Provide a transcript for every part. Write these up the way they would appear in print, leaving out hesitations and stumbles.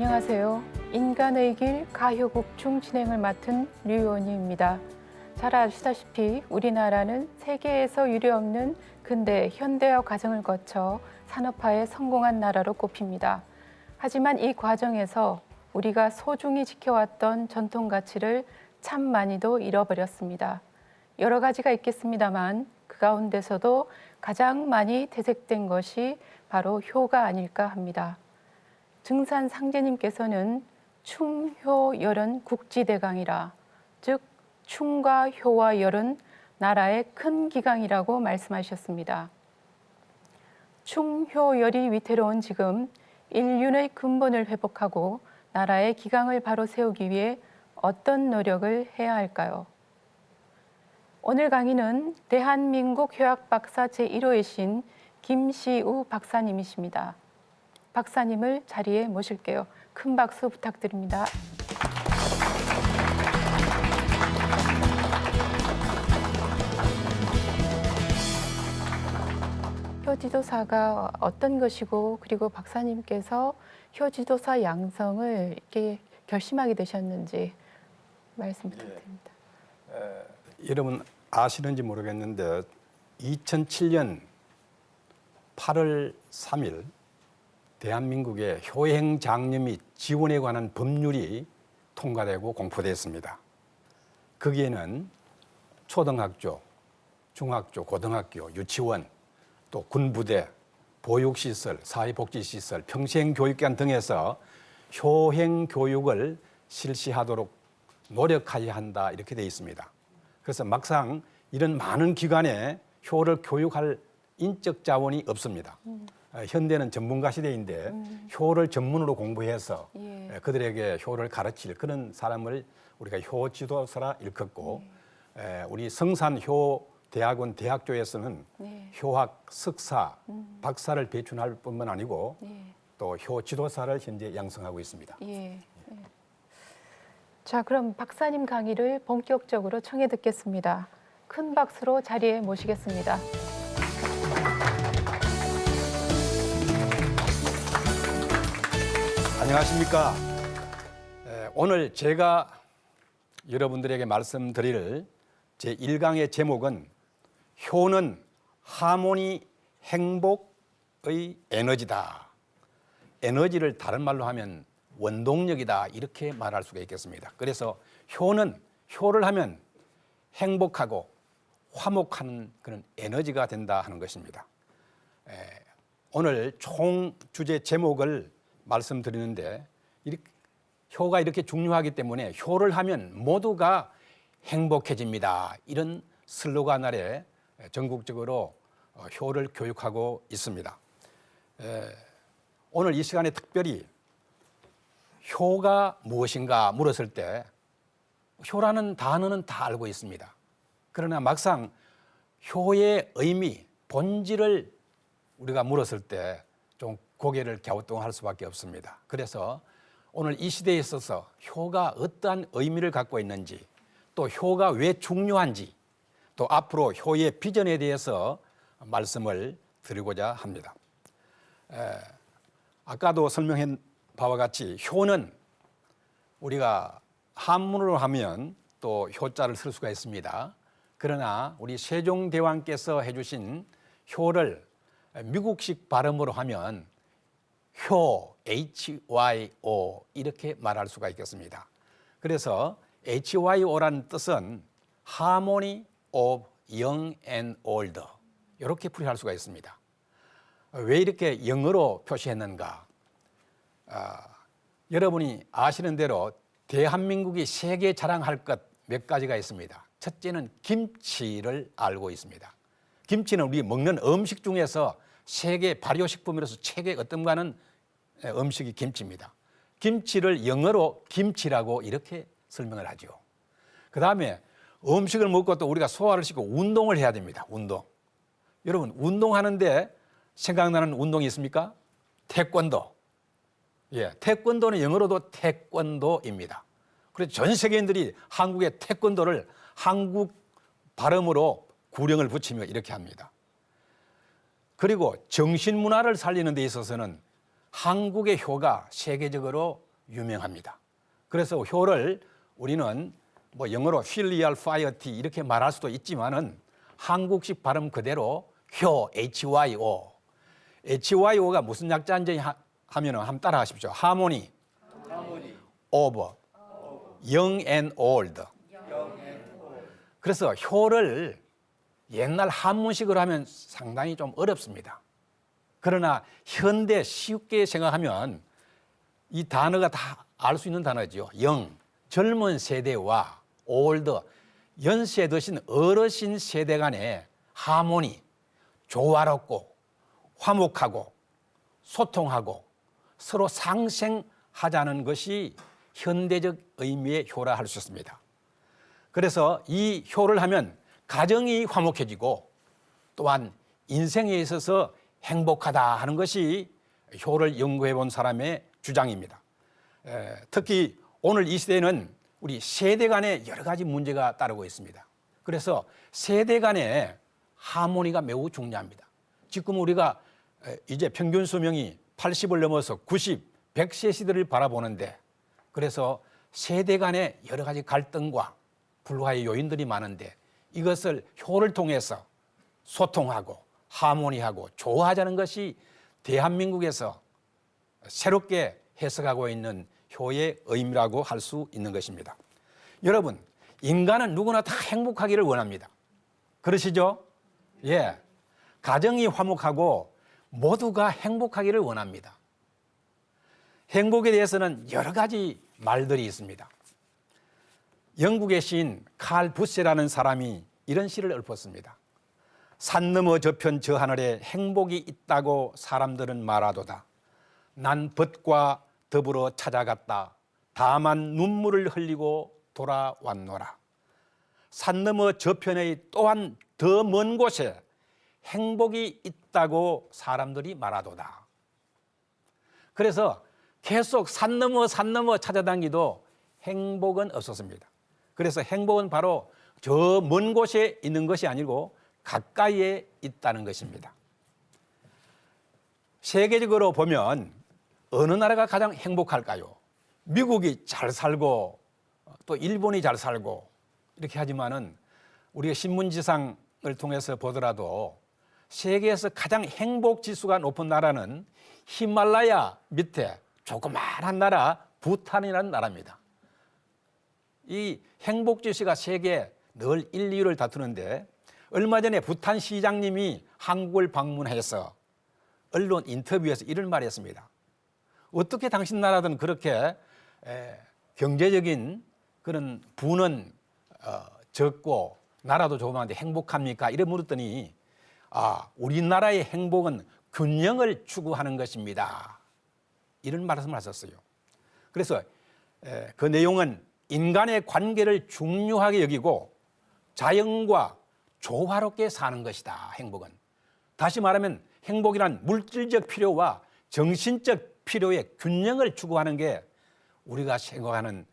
안녕하세요. 인간의 길 가효국중 진행을 맡은 류원희입니다. 잘 아시다시피 우리나라는 세계에서 유례없는 근대 현대화 과정을 거쳐 산업화에 성공한 나라로 꼽힙니다. 하지만 이 과정에서 우리가 소중히 지켜왔던 전통 가치를 참 많이도 잃어버렸습니다. 여러 가지가 있겠습니다만 그 가운데서도 가장 많이 퇴색된 것이 바로 효가 아닐까 합니다. 증산 상제님께서는 충효열은 국지대강이라, 즉 충과 효와 열은 나라의 큰 기강이라고 말씀하셨습니다. 충효열이 위태로운 지금 인륜의 근본을 회복하고 나라의 기강을 바로 세우기 위해 어떤 노력을 해야 할까요? 오늘 강의는 대한민국 효학 박사 제1호이신 김시우 박사님이십니다. 박사님을 자리에 모실게요. 큰 박수 부탁드립니다. 효지도사가 어떤 것이고, 그리고 박사님께서 효지도사 양성을 이렇게 결심하게 되셨는지 말씀 부탁드립니다. 여러분 아시는지 모르겠는데 2007년 8월 3일 대한민국의 효행장려 및 지원에 관한 법률이 통과되고 공포됐습니다. 거기에는 초등학교, 중학교, 고등학교, 유치원, 또 군부대, 보육시설, 사회복지시설, 평생교육기관 등에서 효행교육을 실시하도록 노력하여야 한다 이렇게 되어 있습니다. 그래서 막상 이런 많은 기관에 효를 교육할 인적 자원이 없습니다. 현대는 전문가 시대인데 효를 전문으로 공부해서 그들에게 효를 가르칠 그런 사람을 우리가 효지도사라 일컫고 우리 성산효대학원 대학교에서는 효학 석사, 박사를 배출할 뿐만 아니고 또 효지도사를 현재 양성하고 있습니다. 자, 그럼 박사님 강의를 본격적으로 청해 듣겠습니다. 큰 박수로 자리에 모시겠습니다. 안녕하십니까. 오늘 제가 여러분들에게 말씀드릴 제1강의 제목은 효는 하모니 행복의 에너지다. 에너지를 다른 말로 하면 원동력이다 이렇게 말할 수가 있겠습니다. 그래서 효를 하면 행복하고 화목하는 그런 에너지가 된다 하는 것입니다. 오늘 총 주제 제목을 말씀드리는데 효가 이렇게 중요하기 때문에 효를 하면 모두가 행복해집니다. 이런 슬로건 아래 전국적으로 효를 교육하고 있습니다. 오늘 이 시간에 특별히 효가 무엇인가 물었을 때 효라는 단어는 다 알고 있습니다. 그러나 막상 효의 의미, 본질을 우리가 물었을 때 좀 고개를 갸우뚱할 수밖에 없습니다. 그래서 오늘 이 시대에 있어서 효가 어떠한 의미를 갖고 있는지, 또 효가 왜 중요한지, 또 앞으로 효의 비전에 대해서 말씀을 드리고자 합니다. 아까도 설명한 바와 같이 효는 우리가 한문으로 하면 또 효자를 쓸 수가 있습니다. 그러나 우리 세종대왕께서 해주신 효를 미국식 발음으로 하면 효, HYO 이렇게 말할 수가 있겠습니다. 그래서 HYO라는 뜻은 Harmony of Young and Old 이렇게 풀이할 수가 있습니다. 왜 이렇게 영어로 표시했는가? 여러분이 아시는 대로 대한민국이 세계 자랑할 것 몇 가지가 있습니다. 첫째는 김치를 알고 있습니다. 김치는 우리 먹는 음식 중에서 세계 발효식품으로서 최고의 어떤가 하는 음식이 김치입니다. 김치를 영어로 김치라고 이렇게 설명을 하죠. 그 다음에 음식을 먹고 또 우리가 소화를 시키고 운동을 해야 됩니다. 운동. 여러분 운동하는데 생각나는 운동이 있습니까? 태권도. 태권도는 영어로도 태권도입니다. 그래서 전 세계인들이 한국의 태권도를 한국 발음으로 구령을 붙이며 이렇게 합니다. 그리고 정신문화를 살리는 데 있어서는 한국의 효가 세계적으로 유명합니다. 그래서 효를 우리는 뭐 영어로 filial piety 이렇게 말할 수도 있지만은 한국식 발음 그대로 효, HYO. HYO가 무슨 약자인지 하면은 한번 따라 하십시오. 하모니, over, young and old. 그래서 효를 옛날 한문식으로 하면 상당히 좀 어렵습니다. 그러나 현대 쉽게 생각하면 이 단어가 다 알 수 있는 단어죠. 영, 젊은 세대와 old, 연세 드신 어르신 세대 간의 하모니, 조화롭고 화목하고 소통하고 서로 상생하자는 것이 현대적 의미의 효라 할 수 있습니다. 그래서 이 효를 하면 가정이 화목해지고 또한 인생에 있어서 행복하다 하는 것이 효를 연구해 본 사람의 주장입니다. 특히 오늘 이 시대에는 우리 세대 간에 여러 가지 문제가 따르고 있습니다. 그래서 세대 간의 하모니가 매우 중요합니다. 지금 우리가 이제 평균 수명이 80을 넘어서 90, 100세 시대를 바라보는데 그래서 세대 간의 여러 가지 갈등과 불화의 요인들이 많은데 이것을 효를 통해서 소통하고 하모니하고 조화하자는 것이 대한민국에서 새롭게 해석하고 있는 효의 의미라고 할 수 있는 것입니다. 여러분, 인간은 누구나 다 행복하기를 원합니다. 그러시죠? 예. 가정이 화목하고 모두가 행복하기를 원합니다. 행복에 대해서는 여러 가지 말들이 있습니다. 영국의 시인 칼 부세라는 사람이 이런 시를 읊었습니다. 산 너머 저편 저 하늘에 행복이 있다고 사람들은 말하도다. 난 벗과 더불어 찾아갔다. 다만 눈물을 흘리고 돌아왔노라. 산 너머 저편의 또한 더 먼 곳에 행복이 있다고 사람들이 말하도다. 그래서 계속 산 넘어 찾아다니도 행복은 없었습니다. 그래서 행복은 바로 저 먼 곳에 있는 것이 아니고 가까이에 있다는 것입니다. 세계적으로 보면 어느 나라가 가장 행복할까요? 미국이 잘 살고 또 일본이 잘 살고 이렇게 하지만은 우리가 신문지상을 통해서 보더라도 세계에서 가장 행복 지수가 높은 나라는 히말라야 밑에 조그마한 나라 부탄이라는 나라입니다. 이 행복 지수가 세계 늘 1, 2위를 다투는데 얼마 전에 부탄 시장님이 한국을 방문해서 언론 인터뷰에서 이런 말을 했습니다. 어떻게 당신 나라든 그렇게 경제적인 그런 부는 적고 나라도 조그만한데 행복합니까? 이래 물었더니 우리나라의 행복은 균형을 추구하는 것입니다. 이런 말씀을 하셨어요. 그래서 그 내용은 인간의 관계를 중요하게 여기고 자연과 조화롭게 사는 것이다. 행복은. 다시 말하면 행복이란 물질적 필요와 정신적 필요의 균형을 추구하는 게 우리가 생각하는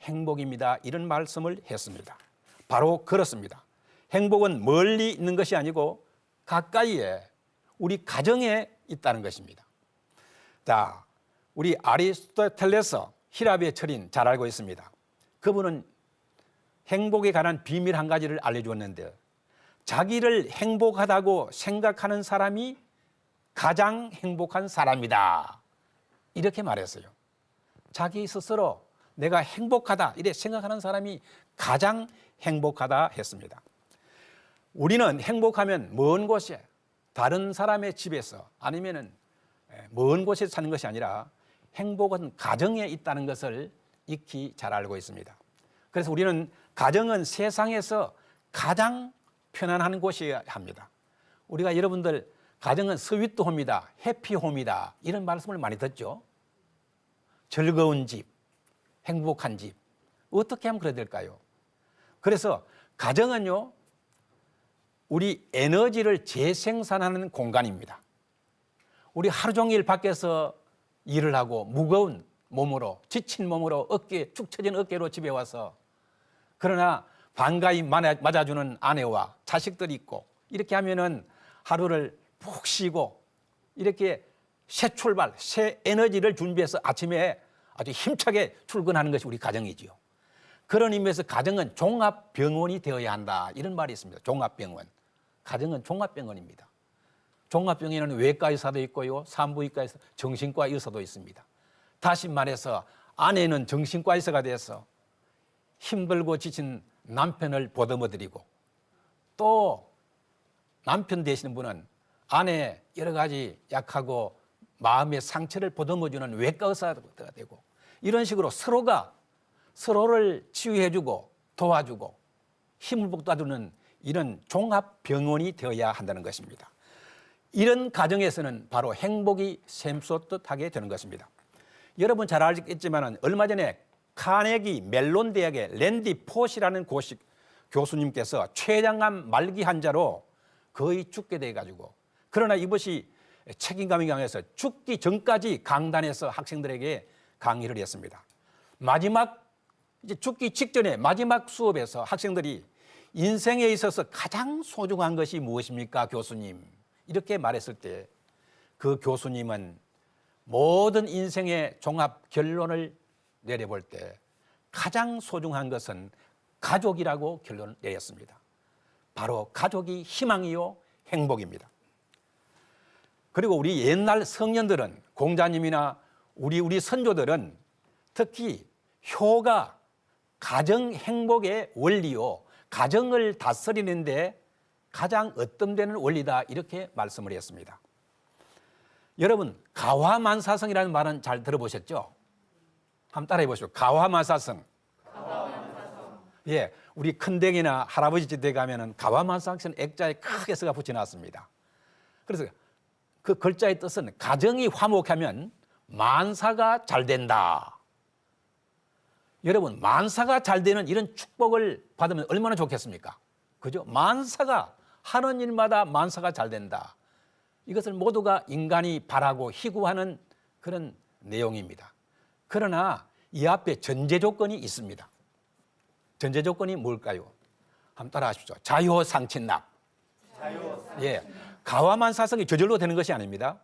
행복입니다. 이런 말씀을 했습니다. 바로 그렇습니다. 행복은 멀리 있는 것이 아니고 가까이에 우리 가정에 있다는 것입니다. 자, 우리 아리스토텔레스 히랍의 철인 잘 알고 있습니다. 그분은 행복에 관한 비밀 한 가지를 알려주었는데 자기를 행복하다고 생각하는 사람이 가장 행복한 사람이다. 이렇게 말했어요. 자기 스스로 내가 행복하다 이렇게 생각하는 사람이 가장 행복하다 했습니다. 우리는 행복하면 먼 곳에 다른 사람의 집에서 아니면은 먼 곳에 사는 것이 아니라 행복은 가정에 있다는 것을 익히 잘 알고 있습니다. 그래서 우리는 가정은 세상에서 가장 편안한 곳이어야 합니다. 우리가 여러분들 가정은 스위트 홈이다, 해피 홈이다 이런 말씀을 많이 듣죠. 즐거운 집, 행복한 집 어떻게 하면 그래야 될까요? 그래서 가정은요 우리 에너지를 재생산하는 공간입니다. 우리 하루 종일 밖에서 일을 하고 무거운 몸으로 지친 몸으로 축 처진 어깨로 집에 와서 그러나 반가이 맞아주는 아내와 자식들이 있고 이렇게 하면은 하루를 푹 쉬고 이렇게 새 출발, 새 에너지를 준비해서 아침에 아주 힘차게 출근하는 것이 우리 가정이지요. 그런 의미에서 가정은 종합병원이 되어야 한다. 이런 말이 있습니다. 종합병원. 가정은 종합병원입니다. 종합병원에는 외과 의사도 있고요. 산부인과 의사, 정신과 의사도 있습니다. 다시 말해서 아내는 정신과 의사가 돼서 힘들고 지친 남편을 보듬어드리고 또 남편 되시는 분은 아내의 여러 가지 약하고 마음의 상처를 보듬어주는 외과 의사가 되고 이런 식으로 서로가 서로를 치유해주고 도와주고 힘을 북돋우는 이런 종합병원이 되어야 한다는 것입니다. 이런 가정에서는 바로 행복이 샘솟듯하게 되는 것입니다. 여러분 잘 알겠지만 얼마 전에 카네기 멜론 대학의 랜디 포시라는 교수님께서 췌장암 말기 환자로 거의 죽게 돼가지고 그러나 이것이 책임감이 강해서 죽기 전까지 강단에서 학생들에게 강의를 했습니다. 마지막 이제 죽기 직전에 마지막 수업에서 학생들이 인생에 있어서 가장 소중한 것이 무엇입니까, 교수님? 이렇게 말했을 때 그 교수님은 모든 인생의 종합 결론을 내려볼 때 가장 소중한 것은 가족이라고 결론을 내렸습니다. 바로 가족이 희망이요 행복입니다. 그리고 우리 옛날 성년들은 공자님이나 우리 선조들은 특히 효가 가정 행복의 원리요 가정을 다스리는데 가장 으뜸되는 원리다 이렇게 말씀을 했습니다. 여러분 가화만사성이라는 말은 잘 들어보셨죠? 한번 따라해 보시죠. 가화만사성. 예, 우리 큰댁이나 할아버지 집에 가면은 가화만사성은 액자에 크게 써가 붙여놨습니다. 그래서 그 글자의 뜻은 가정이 화목하면 만사가 잘 된다. 여러분 만사가 잘 되는 이런 축복을 받으면 얼마나 좋겠습니까? 그죠? 만사가 하는 일마다 만사가 잘 된다. 이것을 모두가 인간이 바라고 희구하는 그런 내용입니다. 그러나 이 앞에 전제 조건이 있습니다. 전제 조건이 뭘까요? 한번 따라하십시오. 자효상친낙. 예, 가화만사성이 저절로 되는 것이 아닙니다.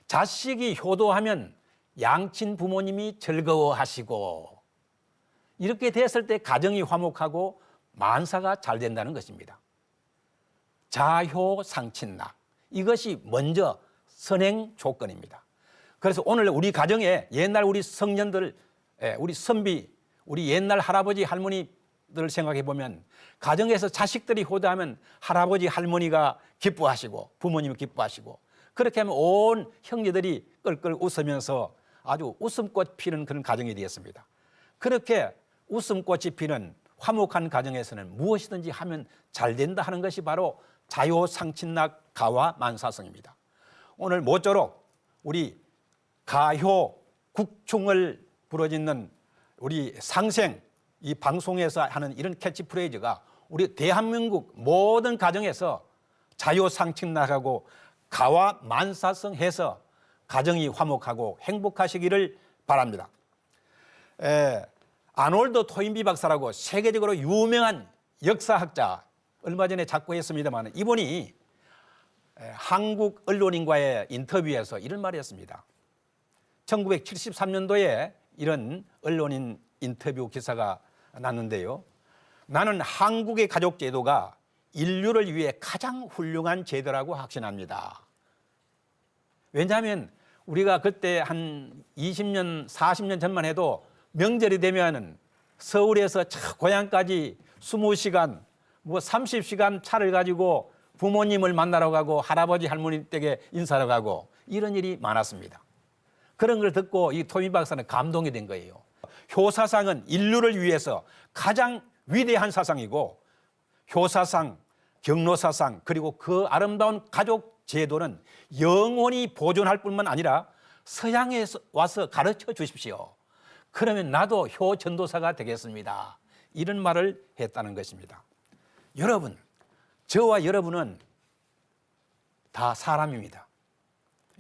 자식이 효도하면 양친 부모님이 즐거워하시고 이렇게 됐을 때 가정이 화목하고 만사가 잘 된다는 것입니다. 자효상친낙. 이것이 먼저 선행 조건입니다. 그래서 오늘 우리 가정에 옛날 우리 성년들, 우리 선비, 우리 옛날 할아버지 할머니들을 생각해 보면 가정에서 자식들이 효도하면 할아버지 할머니가 기뻐하시고 부모님이 기뻐하시고 그렇게 하면 온 형제들이 끌끌 웃으면서 아주 웃음꽃 피는 그런 가정이 되었습니다. 그렇게 웃음꽃이 피는 화목한 가정에서는 무엇이든지 하면 잘 된다 하는 것이 바로 자효상친낙 가화만사성입니다. 오늘 모쪼록 우리 가효 국충을 부러짓는 우리 상생 이 방송에서 하는 이런 캐치프레이즈가 우리 대한민국 모든 가정에서 자효상친낙하고 가화만사성 해서 가정이 화목하고 행복하시기를 바랍니다. 아놀드 토인비 박사라고 세계적으로 유명한 역사학자 얼마 전에 작고했습니다만 이분이 한국 언론인과의 인터뷰에서 이런 말을 했습니다. 1973년도에 이런 언론인 인터뷰 기사가 났는데요. 나는 한국의 가족 제도가 인류를 위해 가장 훌륭한 제도라고 확신합니다. 왜냐하면 우리가 그때 한 20년, 40년 전만 해도 명절이 되면 서울에서 고향까지 20시간, 30시간 차를 가지고 부모님을 만나러 가고 할아버지 할머니 댁에 인사하러 가고 이런 일이 많았습니다. 그런 걸 듣고 이 토미 박사는 감동이 된 거예요. 효사상은 인류를 위해서 가장 위대한 사상이고 효사상, 경로사상 그리고 그 아름다운 가족 제도는 영원히 보존할 뿐만 아니라 서양에 와서 가르쳐 주십시오. 그러면 나도 효전도사가 되겠습니다. 이런 말을 했다는 것입니다. 여러분, 저와 여러분은 다 사람입니다.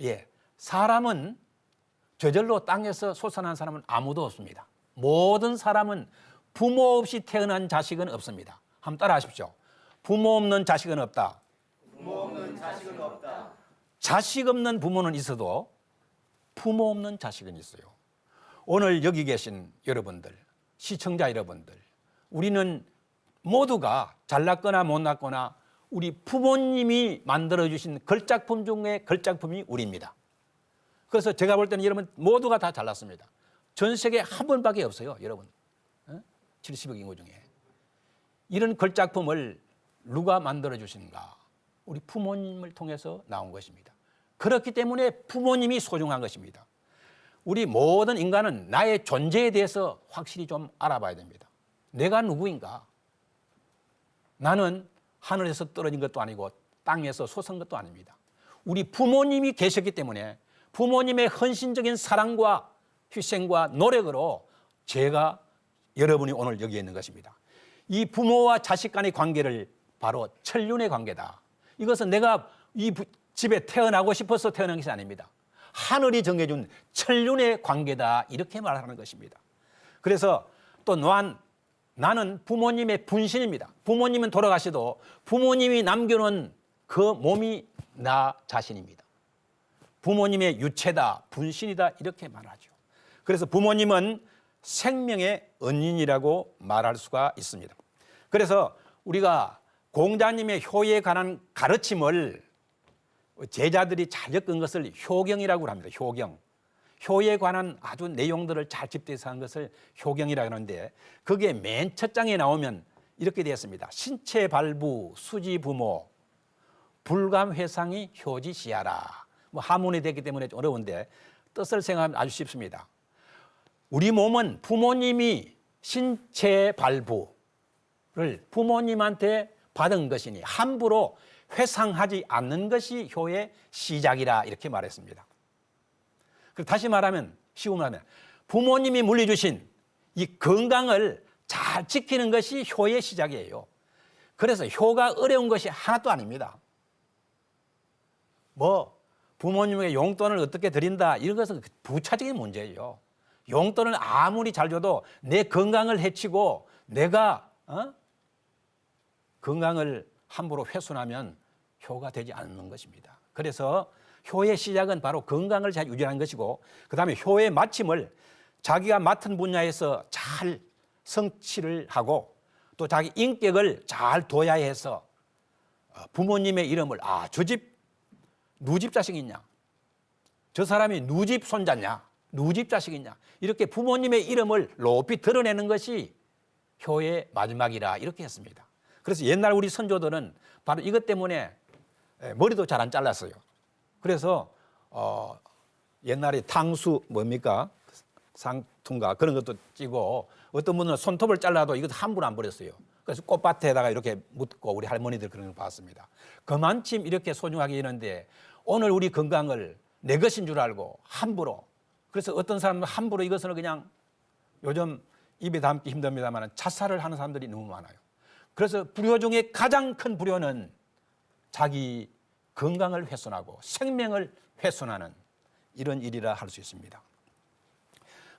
예, 사람은 저절로 땅에서 솟아난 사람은 아무도 없습니다. 모든 사람은 부모 없이 태어난 자식은 없습니다. 한번 따라하십시오. 부모 없는 자식은 없다. 부모 없는 자식은 없다. 자식 없는 부모는 있어도 부모 없는 자식은 있어요. 오늘 여기 계신 여러분들, 시청자 여러분들, 우리는 모두가 잘났거나 못났거나 우리 부모님이 만들어주신 걸작품 중에 걸작품이 우리입니다. 그래서 제가 볼 때는 여러분 모두가 다 잘났습니다. 전 세계에 한 번밖에 없어요, 여러분. 70억 인구 중에. 이런 걸작품을 누가 만들어주신가? 우리 부모님을 통해서 나온 것입니다. 그렇기 때문에 부모님이 소중한 것입니다. 우리 모든 인간은 나의 존재에 대해서 확실히 좀 알아봐야 됩니다. 내가 누구인가? 나는 하늘에서 떨어진 것도 아니고 땅에서 솟은 것도 아닙니다. 우리 부모님이 계셨기 때문에 부모님의 헌신적인 사랑과 희생과 노력으로 제가 여러분이 오늘 여기에 있는 것입니다. 이 부모와 자식 간의 관계를 바로 천륜의 관계다. 이것은 내가 이 집에 태어나고 싶어서 태어난 것이 아닙니다. 하늘이 정해준 천륜의 관계다, 이렇게 말하는 것입니다. 그래서 또 나는 부모님의 분신입니다. 부모님은 돌아가셔도 부모님이 남겨놓은 그 몸이 나 자신입니다. 부모님의 유체다, 분신이다, 이렇게 말하죠. 그래서 부모님은 생명의 은인이라고 말할 수가 있습니다. 그래서 우리가 공자님의 효에 관한 가르침을 제자들이 잘 엮은 것을 효경이라고 합니다. 효경. 효에 관한 아주 내용들을 잘 집대해서 한 것을 효경이라고 하는데, 그게 맨 첫 장에 나오면 이렇게 되었습니다. 신체 발부 수지 부모 불감회상이 효지시하라. 뭐 하문이 됐기 때문에 좀 어려운데 뜻을 생각하면 아주 쉽습니다. 우리 몸은 부모님이 신체 발부를 부모님한테 받은 것이니 함부로 회상하지 않는 것이 효의 시작이라, 이렇게 말했습니다. 다시 말하면, 쉬운 말하면 부모님이 물려주신 이 건강을 잘 지키는 것이 효의 시작이에요. 그래서 효가 어려운 것이 하나도 아닙니다. 뭐 부모님에게 용돈을 어떻게 드린다, 이런 것은 부차적인 문제예요. 용돈을 아무리 잘 줘도 내 건강을 해치고 내가 건강을 함부로 훼손하면 효가 되지 않는 것입니다. 그래서 효의 시작은 바로 건강을 잘 유지하는 것이고, 그 다음에 효의 마침을 자기가 맡은 분야에서 잘 성취를 하고 또 자기 인격을 잘 둬야 해서 부모님의 이름을 저 집 누집 자식이냐, 저 사람이 누집 손자냐, 누집 자식이냐, 이렇게 부모님의 이름을 높이 드러내는 것이 효의 마지막이라, 이렇게 했습니다. 그래서 옛날 우리 선조들은 바로 이것 때문에 머리도 잘 안 잘랐어요. 그래서 옛날에 탕수 뭡니까? 상투인가 그런 것도 찌고, 어떤 분은 손톱을 잘라도 이것도 함부로 안 버렸어요. 그래서 꽃밭에다가 이렇게 묻고 우리 할머니들 그런 걸 봤습니다. 그만큼 이렇게 소중하게 여는데 오늘 우리 건강을 내 것인 줄 알고 함부로, 그래서 어떤 사람은 함부로 이것을 그냥, 요즘 입에 담기 힘듭니다만 자살을 하는 사람들이 너무 많아요. 그래서 불효 중에 가장 큰 불효는 자기 건강을 훼손하고 생명을 훼손하는 이런 일이라 할 수 있습니다.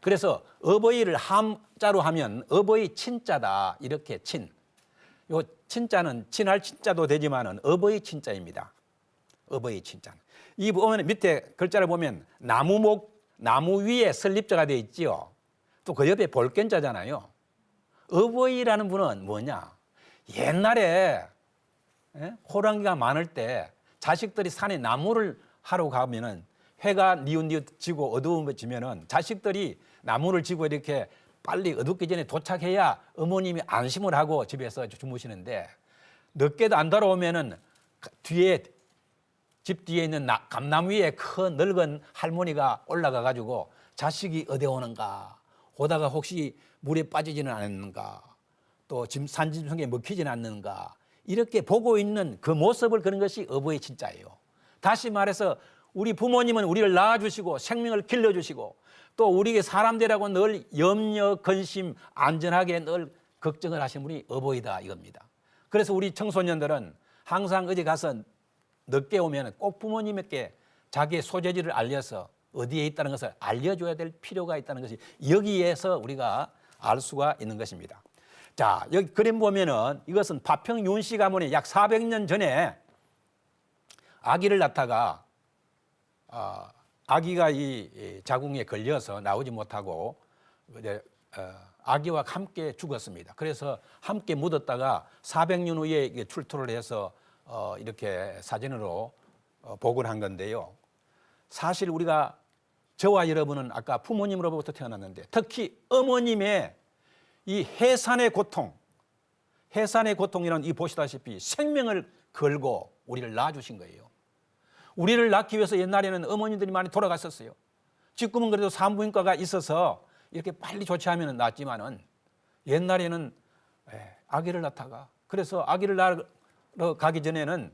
그래서 어버이를 함자로 하면 어버이 친자다, 이렇게 친. 요 친자는 친할 친자도 되지만은 어버이 친자입니다. 어버이 친자는. 이 보면 밑에 글자를 보면 나무 위에 설립자가 되어 있지요. 또 그 옆에 볼견자잖아요. 어버이라는 분은 뭐냐? 옛날에 호랑이가 많을 때 자식들이 산에 나무를 하러 가면은 해가 니웃니웃 지고 어두워지면은 자식들이 나무를 지고 이렇게 빨리 어둡기 전에 도착해야 어머님이 안심을 하고 집에서 주무시는데, 늦게도 안 돌아오면은 집 뒤에 있는 감나무 위에 큰 늙은 할머니가 올라가 가지고 자식이 어디 오는가, 오다가 혹시 물에 빠지지는 않는가, 또 산짐승에 먹히지는 않는가, 이렇게 보고 있는 그 모습을 그런 것이 어버이 친자예요. 다시 말해서 우리 부모님은 우리를 낳아주시고 생명을 길러주시고 또 우리에게 사람들하고 늘 염려, 근심, 안전하게 늘 걱정을 하시는 분이 어버이다, 이겁니다. 그래서 우리 청소년들은 항상 어디 가서 늦게 오면 꼭 부모님에게 자기의 소재지를 알려서 어디에 있다는 것을 알려줘야 될 필요가 있다는 것이 여기에서 우리가 알 수가 있는 것입니다. 자, 여기 그림 보면은 이것은 파평윤씨 가문이 약 400년 전에 아기를 낳다가 아기가 이 자궁에 걸려서 나오지 못하고 이제 아기와 함께 죽었습니다. 그래서 함께 묻었다가 400년 후에 이게 출토를 해서 이렇게 사진으로 복원한 건데요. 사실 우리가 저와 여러분은 아까 부모님으로부터 태어났는데 특히 어머님의 이 해산의 고통이라는 이 보시다시피 생명을 걸고 우리를 낳아주신 거예요. 우리를 낳기 위해서 옛날에는 어머니들이 많이 돌아갔었어요. 지금은 그래도 산부인과가 있어서 이렇게 빨리 조치하면 낫지만은 옛날에는 아기를 낳다가 그래서 아기를 낳으러 가기 전에는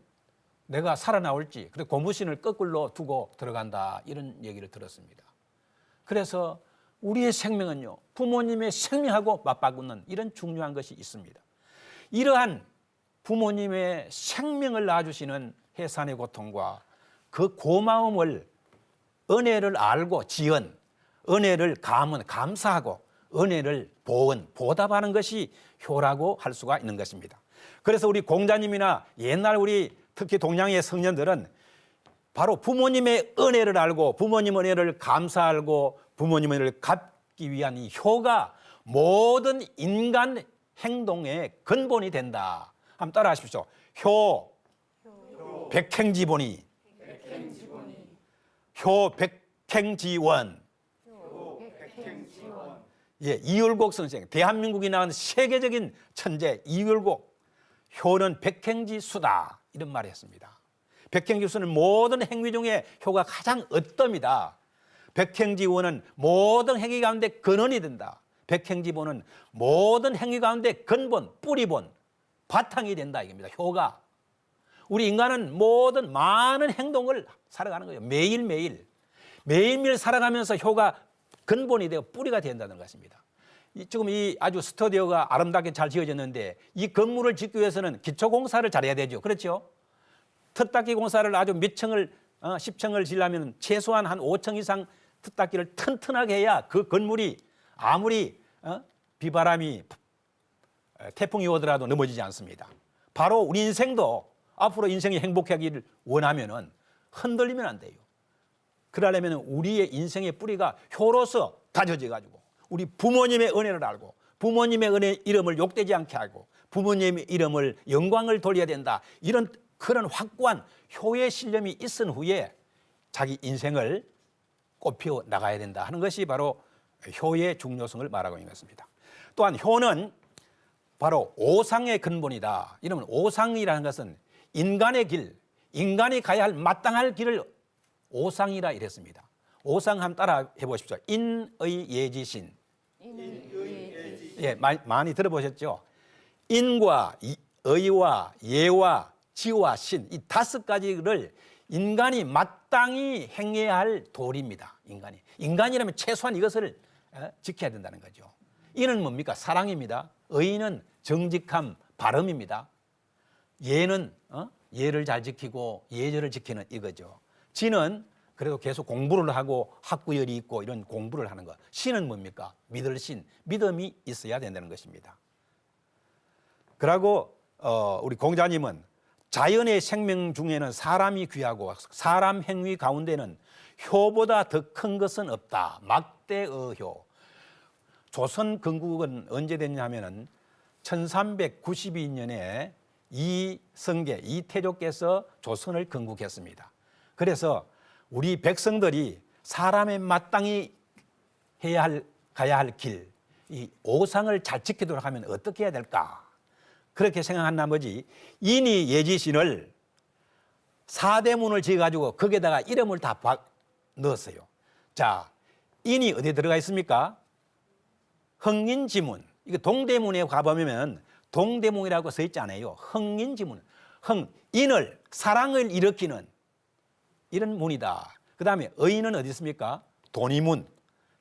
내가 살아나올지 그래서 고무신을 거꾸로 두고 들어간다 이런 얘기를 들었습니다. 그래서 우리의 생명은요 부모님의 생명하고 맞바꾸는 이런 중요한 것이 있습니다. 이러한 부모님의 생명을 낳아주시는 해산의 고통과 그 고마움을 은혜를 알고 지은 은혜를 감사하고 은혜를 보답하는 것이 효라고 할 수가 있는 것입니다. 그래서 우리 공자님이나 옛날 우리 특히 동양의 성년들은 바로 부모님의 은혜를 알고 부모님 은혜를 감사하고 부모님 은혜를 갚기 위한 이 효가 모든 인간 행동의 근본이 된다. 한번 따라 하십시오. 효. 백행지본이. 효백행지원. 예, 이율곡 선생, 대한민국이 낳은 세계적인 천재 이율곡. 효는 백행지수다 이런 말을 했습니다. 백행지수는 모든 행위 중에 효가 가장 어뜸이다. 백행지원은 모든 행위 가운데 근원이 된다. 백행지본은 모든 행위 가운데 근본, 뿌리본, 바탕이 된다 이겁니다. 효가. 우리 인간은 모든 많은 행동을 살아가는 거예요. 매일매일 살아가면서 효가 근본이 되고 뿌리가 된다는 것입니다. 지금 이 아주 스튜디오가 아름답게 잘 지어졌는데 이 건물을 짓기 위해서는 기초공사를 잘해야 되죠. 그렇죠? 텄닦이 공사를 아주 몇 층을 10층을 지으려면 최소한 한 5층 이상 텄닦이를 튼튼하게 해야 그 건물이 아무리 비바람이 태풍이 오더라도 넘어지지 않습니다. 바로 우리 인생도 앞으로 인생이 행복하기를 원하면은 흔들리면 안 돼요. 그러려면 우리의 인생의 뿌리가 효로서 다져져 가지고 우리 부모님의 은혜를 알고 부모님의 은혜 이름을 욕되지 않게 하고 부모님의 이름을 영광을 돌려야 된다. 이런 그런 확고한 효의 신념이 있은 후에 자기 인생을 꽃피워 나가야 된다 하는 것이 바로 효의 중요성을 말하고 있는 것입니다. 또한 효는 바로 오상의 근본이다. 이러면 오상이라는 것은 인간의 길, 인간이 가야 할 마땅할 길을 오상이라 이랬습니다. 오상 한번 따라 해보십시오. 인의예지신. 예, 많이 들어보셨죠? 인과 의와 예와 지와 신, 이 5가지를 인간이 마땅히 행해야 할 도리입니다. 인간이라면 최소한 이것을 지켜야 된다는 거죠. 이는 뭡니까? 사랑입니다. 의는 정직함, 바름입니다. 예는 예를 잘 지키고 예절을 지키는 이거죠. 지는 그래도 계속 공부를 하고 학구열이 있고 이런 공부를 하는 것. 신은 뭡니까? 믿을 신, 믿음이 있어야 된다는 것입니다. 그리고 우리 공자님은 자연의 생명 중에는 사람이 귀하고 사람 행위 가운데는 효보다 더 큰 것은 없다. 막대의효. 조선 건국은 언제 됐냐면은 1392년에 이성계, 이태조께서 조선을 건국했습니다. 그래서 우리 백성들이 사람의 마땅히 가야 할 길, 이 오상을 잘 지키도록 하면 어떻게 해야 될까? 그렇게 생각한 나머지 인이 예지신을 사대문을 지어가지고 거기에다가 이름을 다 넣었어요. 자, 인이 어디에 들어가 있습니까? 흥인지문. 이거 동대문에 가보면 동대문이라고 써 있지 않아요. 흥인지문. 인을, 사랑을 일으키는 이런 문이다. 그 다음에 의인은 어디 있습니까? 돈이문.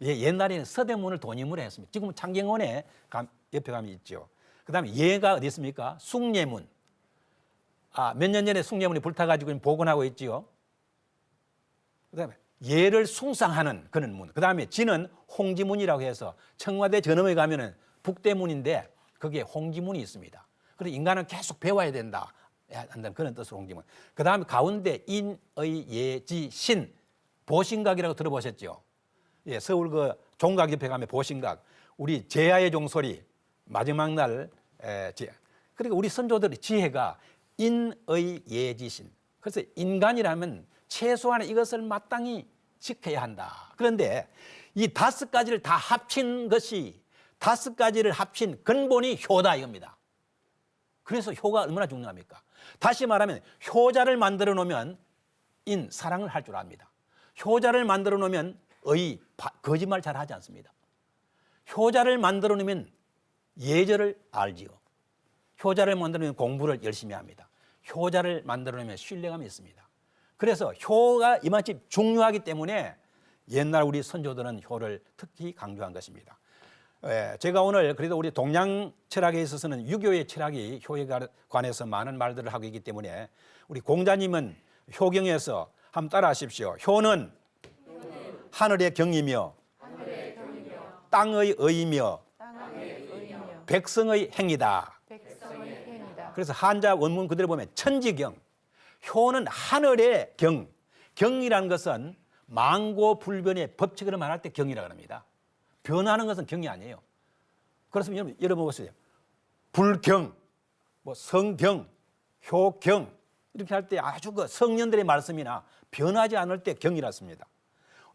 예, 옛날에는 서대문을 돈이문에 했습니다. 지금은 창경원에 옆에 가면 있죠. 그 다음에 예가 어디 있습니까? 숭례문. 몇 년 전에 숭례문이 불타가지고 복원하고 있지요. 그 다음에 예를 숭상하는 그런 문. 그 다음에 지는 홍지문이라고 해서 청와대 저놈에 가면은 북대문인데 거기에 홍지문이 있습니다. 그래서 인간은 계속 배워야 된다. 한다는 그런 뜻으로 홍지문. 그 다음에 가운데 인의 예지 신 보신각이라고 들어보셨죠? 예, 서울 그 종각협회 가면 보신각, 우리 제야의 종소리 마지막 날 그러니까 우리 선조들의 지혜가 인의 예지신. 그래서 인간이라면 최소한 이것을 마땅히 지켜야 한다. 그런데 이 5가지를 다 합친 것이 5가지를 합친 근본이 효다 이겁니다. 그래서 효가 얼마나 중요합니까? 다시 말하면 효자를 만들어 놓으면 사랑을 할 줄 압니다. 효자를 만들어 놓으면 거짓말 잘 하지 않습니다. 효자를 만들어 놓으면 예절을 알지요. 효자를 만들어 놓으면 공부를 열심히 합니다. 효자를 만들어 놓으면 신뢰감이 있습니다. 그래서 효가 이만큼 중요하기 때문에 옛날 우리 선조들은 효를 특히 강조한 것입니다. 제가 오늘 그래도 우리 동양 철학에 있어서는 유교의 철학이 효에 관해서 많은 말들을 하고 있기 때문에 우리 공자님은 효경에서 한번 따라 하십시오. 효는 하늘의 경이며 땅의 의이며 백성의 행이다. 그래서 한자 원문 그대로 보면 천지경. 효는 하늘의 경. 경이라는 것은 망고불변의 법칙을 말할 때 경이라고 합니다. 변하는 것은 경이 아니에요. 그렇습니다. 여러분 보세요. 불경, 성경, 효경 이렇게 할 때 아주 그 성년들의 말씀이나 변하지 않을 때 경이라 씁니다.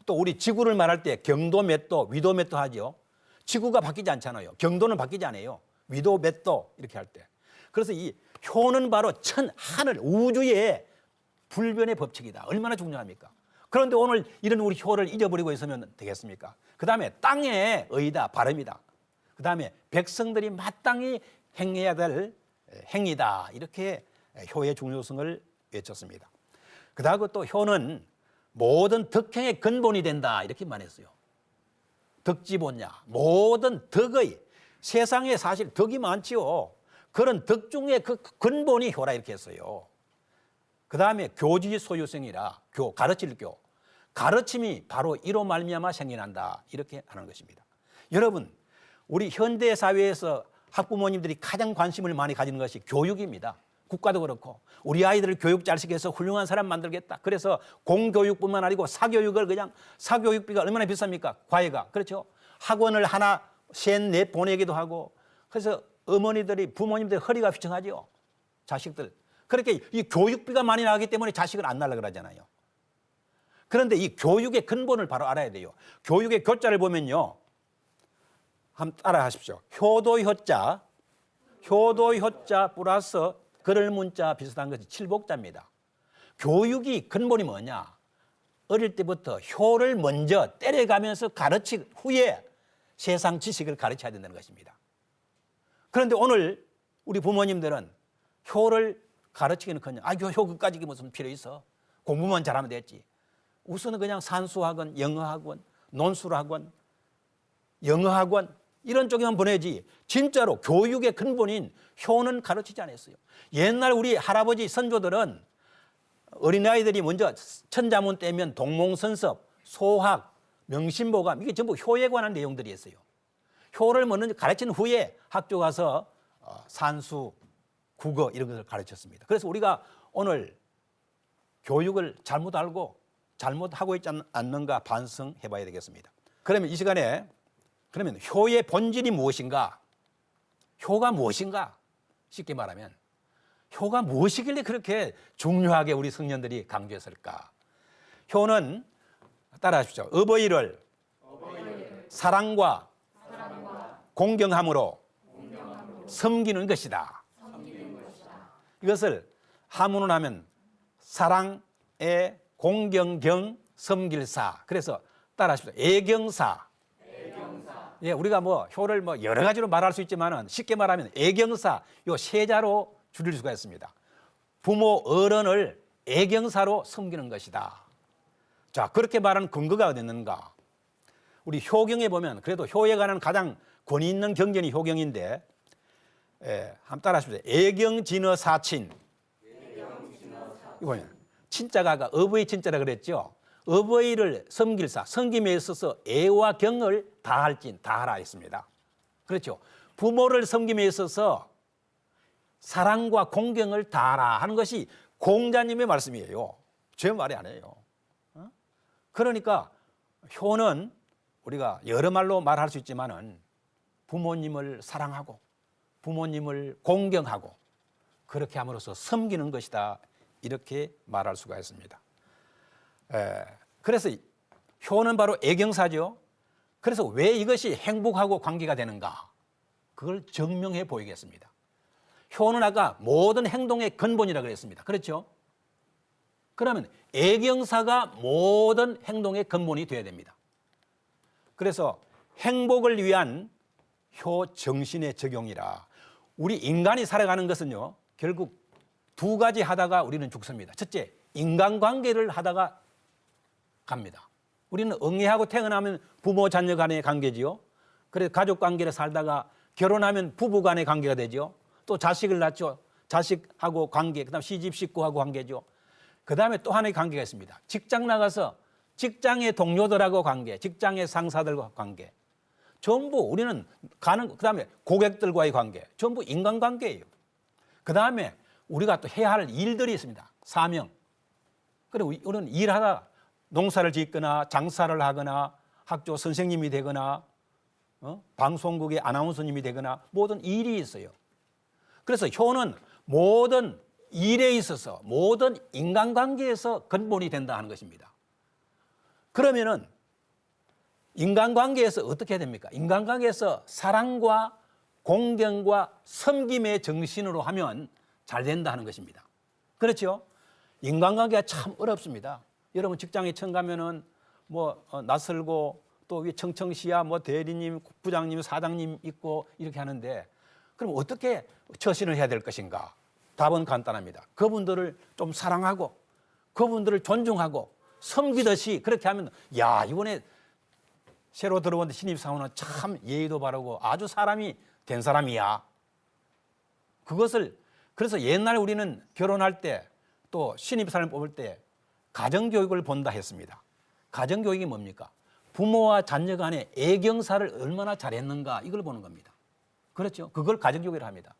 또 우리 지구를 말할 때 경도 몇 도, 위도 몇 도 하죠. 지구가 바뀌지 않잖아요. 경도는 바뀌지 않아요. 위도 몇 도 이렇게 할 때. 그래서 이 효는 바로 하늘, 우주의 불변의 법칙이다. 얼마나 중요합니까? 그런데 오늘 이런 우리 효를 잊어버리고 있으면 되겠습니까? 그 다음에 땅의 의다, 발음이다. 그 다음에 백성들이 마땅히 행해야 될 행위다. 이렇게 효의 중요성을 외쳤습니다. 그 다음에 또 효는 모든 덕행의 근본이 된다. 이렇게 말했어요. 덕지보냐. 모든 덕의, 세상에 사실 덕이 많지요. 그런 덕 중에 그 근본이 효라 이렇게 했어요. 그 다음에 교지 소유성이라 가르칠 교. 가르침이 바로 이로 말미암아 생겨난다. 이렇게 하는 것입니다. 여러분, 우리 현대 사회에서 학부모님들이 가장 관심을 많이 가지는 것이 교육입니다. 국가도 그렇고 우리 아이들을 교육 잘 시켜서 훌륭한 사람 만들겠다. 그래서 공교육뿐만 아니고 사교육을 그냥 사교육비가 얼마나 비쌉니까? 과외가. 그렇죠? 학원을 하나, 셋, 넷 보내기도 하고 그래서 어머니들이 부모님들이 허리가 휘청하죠. 자식들. 그렇게 이 교육비가 많이 나가기 때문에 자식을 안 낳으려고 그러잖아요. 그런데 이 교육의 근본을 바로 알아야 돼요. 교육의 교자를 보면요. 한번 따라 하십시오. 효도효자 플러스 그럴 문자 비슷한 것이 칠복자입니다. 교육이 근본이 뭐냐? 어릴 때부터 효를 먼저 때려가면서 가르친 후에 세상 지식을 가르쳐야 된다는 것입니다. 그런데 오늘 우리 부모님들은 효를 가르치기는커녕 효 그까지 무슨 필요 있어? 공부만 잘하면 됐지. 우선은 그냥 산수학원, 영어학원, 논술학원, 영어학원 이런 쪽에만 보내지 진짜로 교육의 근본인 효는 가르치지 않았어요. 옛날 우리 할아버지 선조들은 어린아이들이 먼저 천자문 떼면 동몽선섭, 소학, 명심보감 이게 전부 효에 관한 내용들이었어요. 효를 먼저 가르친 후에 학교 가서 산수, 국어 이런 것을 가르쳤습니다. 그래서 우리가 오늘 교육을 잘못 알고 잘못하고 있지 않는가 반성해 봐야 되겠습니다. 그러면 이 시간에 그러면 효의 본질이 무엇인가? 효가 무엇인가? 쉽게 말하면 효가 무엇이길래 그렇게 중요하게 우리 성년들이 강조했을까? 효는 따라하십시오. 어버이를 사랑과 공경함으로 섬기는 것이다. 이것을 하문을 하면 사랑의 공경경 섬길사. 그래서 따라하십시오. 애경사. 예, 우리가 효를 여러 가지로 말할 수 있지만은 쉽게 말하면 애경사 요 세자로 줄일 수가 있습니다. 부모 어른을 애경사로 섬기는 것이다. 자, 그렇게 말하는 근거가 어디 있는가? 우리 효경에 보면 그래도 효에 관한 가장 권위 있는 경전이 효경인데, 한번 따라하십시오. 애경진어 사친. 이거는 친자가 아까 어버이 친자라 그랬죠. 어버이를 섬길사, 섬김에 있어서 애와 경을 다할진 다하라 했습니다. 그렇죠. 부모를 섬김에 있어서 사랑과 공경을 다하라 하는 것이 공자님의 말씀이에요. 제 말이 아니에요. 그러니까 효는 우리가 여러 말로 말할 수 있지만은 부모님을 사랑하고 부모님을 공경하고 그렇게 함으로써 섬기는 것이다. 이렇게 말할 수가 있습니다. 그래서 효는 바로 애경사죠. 그래서 왜 이것이 행복하고 관계가 되는가? 그걸 증명해 보이겠습니다. 효는 아까 모든 행동의 근본이라고 그랬습니다. 그렇죠? 그러면 애경사가 모든 행동의 근본이 되어야 됩니다. 그래서 행복을 위한 효 정신의 적용이라 우리 인간이 살아가는 것은요, 결국 두 가지 하다가 우리는 죽습니다. 첫째, 인간관계를 하다가 갑니다. 우리는 응애하고 태어나면 부모 자녀 간의 관계지요. 그래서 가족관계를 살다가 결혼하면 부부 간의 관계가 되죠. 또 자식을 낳죠. 자식하고 관계, 그다음 시집 식구하고 관계죠. 그다음에 또 하나의 관계가 있습니다. 직장 나가서 직장의 동료들하고 관계, 직장의 상사들과 관계. 전부 우리는 그다음에 고객들과의 관계, 전부 인간관계예요. 그다음에 우리가 또 해야 할 일들이 있습니다. 사명. 그리고 우리는 일하다 농사를 짓거나 장사를 하거나 학교 선생님이 되거나 방송국의 아나운서님이 되거나 모든 일이 있어요. 그래서 효는 모든 일에 있어서 모든 인간관계에서 근본이 된다 하는 것입니다. 그러면은 인간관계에서 어떻게 해야 됩니까? 인간관계에서 사랑과 공경과 섬김의 정신으로 하면 잘 된다 하는 것입니다. 그렇죠? 인간관계가 참 어렵습니다. 여러분 직장에 처음 가면은 낯설고 또 청청시야 대리님, 부장님, 사장님 있고 이렇게 하는데 그럼 어떻게 처신을 해야 될 것인가? 답은 간단합니다. 그분들을 좀 사랑하고 그분들을 존중하고 섬기듯이 그렇게 하면 야, 이번에 새로 들어온 신입사원은 참 예의도 바르고 아주 사람이 된 사람이야. 그래서 옛날에 우리는 결혼할 때 또 신입사원을 뽑을 때 가정교육을 본다 했습니다. 가정교육이 뭡니까? 부모와 자녀 간의 애경사를 얼마나 잘했는가 이걸 보는 겁니다. 그렇죠? 그걸 가정교육이라 합니다.